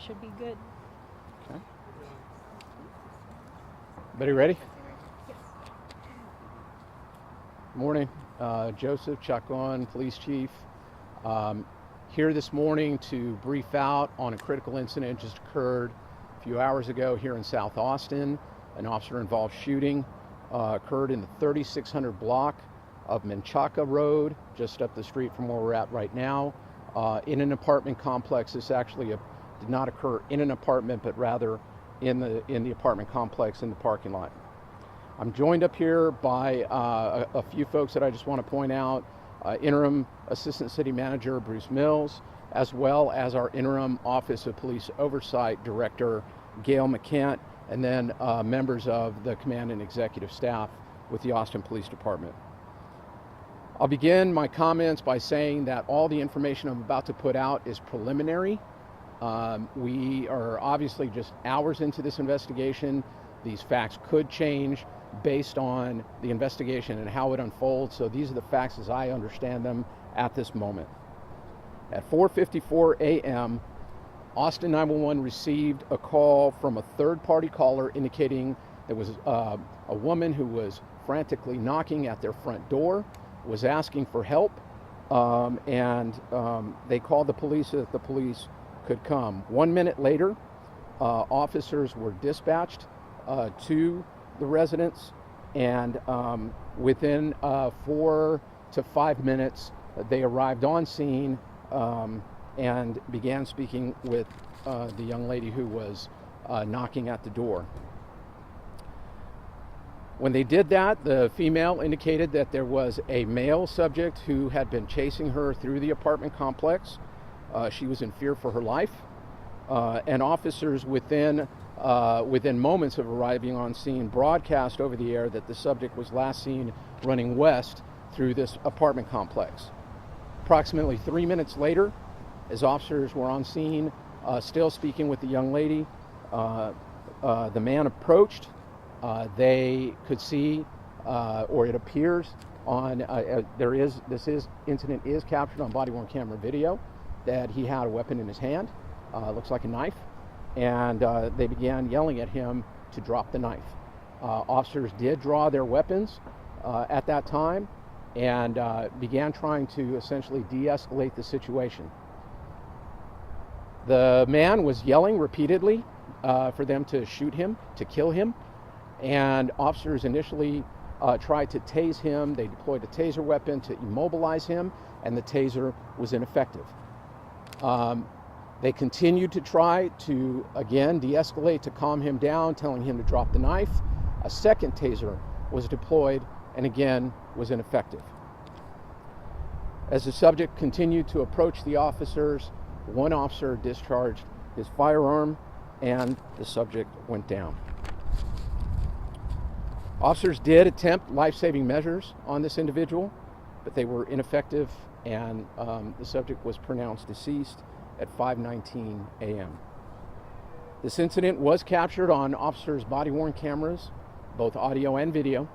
should be good. Okay. Everybody ready? Yes. Morning. Joseph Chacon, Police Chief. Here this morning to brief out on a critical incident just occurred a few hours ago here in South Austin. An officer-involved shooting occurred in the 3600 block of Menchaca Road, just up the street from where we're at right now, in an apartment complex. This actually did not occur in an apartment, but rather in the apartment complex in the parking lot. I'm joined up here by a few folks that I just want to point out. Interim Assistant City Manager Bruce Mills, as well as our Interim Office of Police Oversight Director Gail McCant, and then members of the command and executive staff with the Austin Police Department. I'll begin my comments by saying that all the information I'm about to put out is preliminary. We are obviously just hours into this investigation. These facts could change based on the investigation and how it unfolds. So these are the facts as I understand them at this moment. At 4:54 a.m., Austin 911 received a call from a third-party caller indicating there was a woman who was frantically knocking at their front door, was asking for help, and they called the police so that the police could come. 1 minute later, officers were dispatched to the residence, and within 4 to 5 minutes, they arrived on scene and began speaking with the young lady who was knocking at the door. When they did that, the female indicated that there was a male subject who had been chasing her through the apartment complex. She was in fear for her life, and officers within moments of arriving on scene broadcast over the air that the subject was last seen running west through this apartment complex. Approximately 3 minutes later, as officers were on scene, still speaking with the young lady, the man approached. They could see, or it appears on, this incident is captured on body-worn camera video, that he had a weapon in his hand, looks like a knife, and they began yelling at him to drop the knife. Officers did draw their weapons at that time and began trying to essentially de-escalate the situation. The man was yelling repeatedly for them to shoot him, to kill him, and officers initially tried to tase him. They deployed a taser weapon to immobilize him, and the taser was ineffective. They continued to try to, again, de-escalate, to calm him down, telling him to drop the knife. A second taser was deployed and again was ineffective. As the subject continued to approach the officers, one officer discharged his firearm and the subject went down. Officers did attempt life-saving measures on this individual, but they were ineffective, and the subject was pronounced deceased at 5:19 a.m. This incident was captured on officers' body-worn cameras, both audio and video,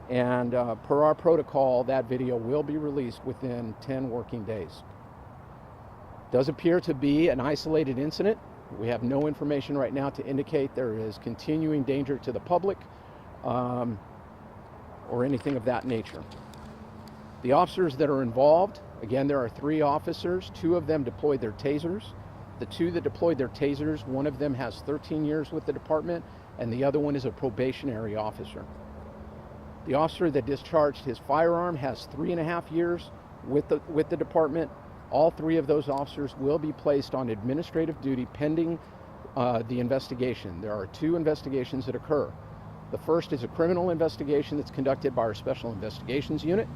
and per our protocol, that video will be released within 10 working days. It does appear to be an isolated incident. We have no information right now to indicate there is continuing danger to the public or anything of that nature. The officers that are involved, again, there are 3 officers. 2 of them deployed their tasers. The 2 that deployed their tasers, one of them has 13 years with the department, and the other one is a probationary officer. The officer that discharged his firearm has 3.5 years with the department. All 3 of those officers will be placed on administrative duty pending the investigation. There are 2 investigations that occur. The first is a criminal investigation that's conducted by our Special Investigations Unit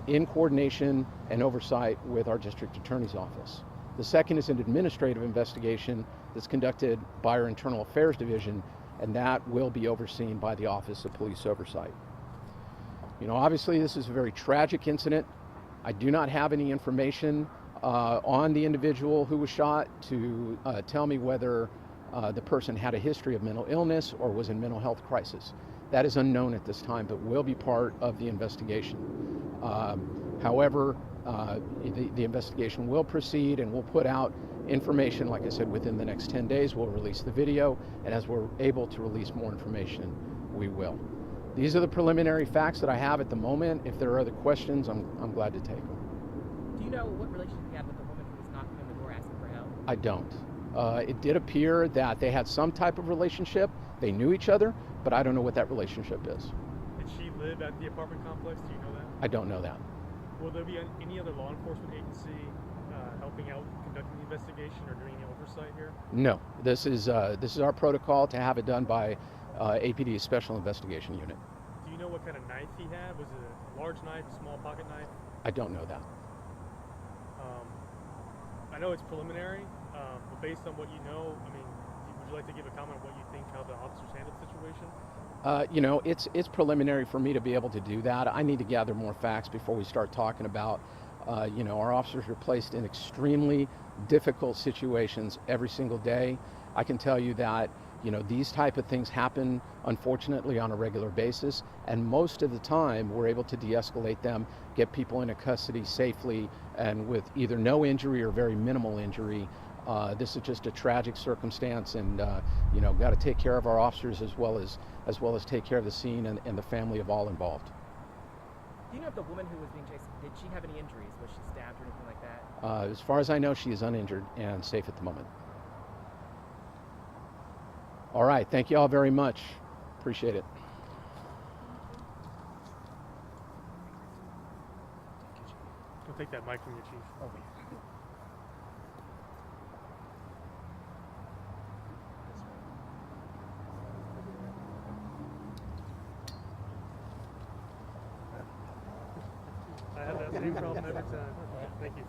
in coordination and oversight with our District Attorney's Office. The second is an administrative investigation that's conducted by our Internal Affairs Division, and that will be overseen by the Office of Police Oversight. You know, obviously this is a very tragic incident. I do not have any information on the individual who was shot to tell me whether the person had a history of mental illness or was in mental health crisis. That is unknown at this time, but will be part of the investigation. However, the investigation will proceed, and we'll put out information, like I said, within the next 10 days. We'll release the video, and as we're able to release more information, we will. These are the preliminary facts that I have at the moment. If there are other questions, I'm glad to take them. Do you know what relationship you had with the woman who was knocking on the door asking for help? I don't. It did appear that they had some type of relationship. They knew each other, but I don't know what that relationship is. Did she live at the apartment complex? Do you know that? I don't know that. Will there be any other law enforcement agency helping out conducting the investigation or doing any oversight here? No. This is our protocol to have it done by APD's Special Investigation Unit. Do you know what kind of knife he had? Was it a large knife, a small pocket knife? I don't know that. I know it's preliminary, but based on what you know, I mean, would you like to give a comment on what you think how the officers handled the situation? You know, it's preliminary for me to be able to do that. I need to gather more facts before we start talking about, you know, our officers are placed in extremely difficult situations every single day. I can tell you that, you know, these type of things happen, unfortunately, on a regular basis, and most of the time we're able to de-escalate them, get people into custody safely and with either no injury or very minimal injury. This is just a tragic circumstance, and you know, got to take care of our officers as well as take care of the scene and the family of all involved. Do you know if the woman who was being chased, did she have any injuries? Was she stabbed or anything like that? As far as I know, she is uninjured and safe at the moment. All right, thank you all very much. Appreciate it. I'll take that mic from you, Chief. Oh, I have that same problem every time. Thank you.